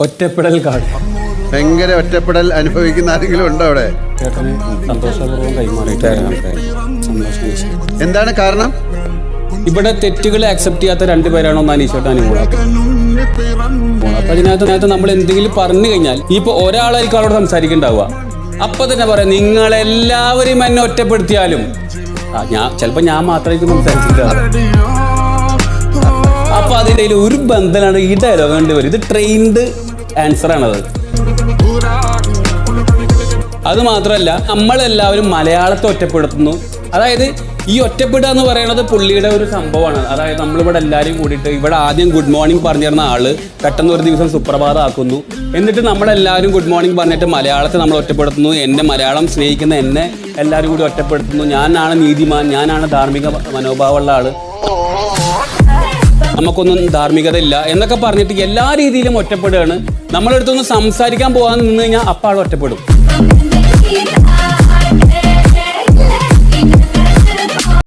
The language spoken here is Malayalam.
ഒറ്റപ്പെടൽ കാർഡ്. ഭയങ്കര ഒറ്റപ്പെടൽ അനുഭവിക്കുന്ന ആരെങ്കിലും ഉണ്ടോ അവിടെ? ചേട്ടന് സന്തോഷപൂർവ്വം കൈമാറിയിട്ട് എന്താണ് കാരണം? ഇവിടെ തെറ്റുകളെ അക്സെപ്റ്റ് ചെയ്യാത്ത രണ്ടുപേരാണോ എന്ന് അനീഷേട്ടൻ അനുഭവം. അപ്പൊ അതിനകത്ത് നമ്മൾ എന്തെങ്കിലും പറഞ്ഞു കഴിഞ്ഞാൽ ഇപ്പൊ ഒരാളായിരിക്കും അവരോട് സംസാരിക്കണ്ടാവുക, അപ്പൊ തന്നെ പറയാം നിങ്ങളെല്ലാവരും എന്നെ ഒറ്റപ്പെടുത്തിയാലും ചിലപ്പോ ഞാൻ മാത്രമായിരിക്കും സംസാരിച്ചിട്ടുണ്ടാവുക. അപ്പൊ അതിൻ്റെ ഒരു ബന്ധനാണ് ഈ ഡയലോഗ് കണ്ടുവരും. ഇത് ട്രെയിൻഡ് ആൻസർ ആണത്. അത് മാത്രമല്ല നമ്മളെല്ലാവരും മലയാളത്തെ ഒറ്റപ്പെടുത്തുന്നു. അതായത് ഈ ഒറ്റപ്പെടുക എന്ന് പറയുന്നത് പുള്ളിയുടെ ഒരു സംഭവമാണ്. അതായത് നമ്മളിവിടെ എല്ലാവരും കൂടിയിട്ട് ഇവിടെ ആദ്യം ഗുഡ് മോർണിംഗ് പറഞ്ഞിരുന്ന ആള് പെട്ടെന്ന് ഒരു ദിവസം സുപ്രഭാതം ആക്കുന്നു. എന്നിട്ട് നമ്മളെല്ലാവരും ഗുഡ് മോർണിംഗ് പറഞ്ഞിട്ട് മലയാളത്തെ നമ്മൾ ഒറ്റപ്പെടുത്തുന്നു. എന്നെ മലയാളം സ്നേഹിക്കുന്ന എന്നെ എല്ലാവരും കൂടി ഒറ്റപ്പെടുത്തുന്നു. ഞാനാണ് നീതിമാൻ, ഞാനാണ് ധാർമ്മിക മനോഭാവമുള്ള ആള്, നമുക്കൊന്നും ധാർമ്മികത ഇല്ല എന്നൊക്കെ പറഞ്ഞിട്ട് എല്ലാ രീതിയിലും ഒറ്റപ്പെടുകയാണ്. നമ്മളെടുത്തൊന്ന് സംസാരിക്കാൻ പോകാൻ നിന്ന് കഴിഞ്ഞാൽ അപ്പം ആൾ ഒറ്റപ്പെടും.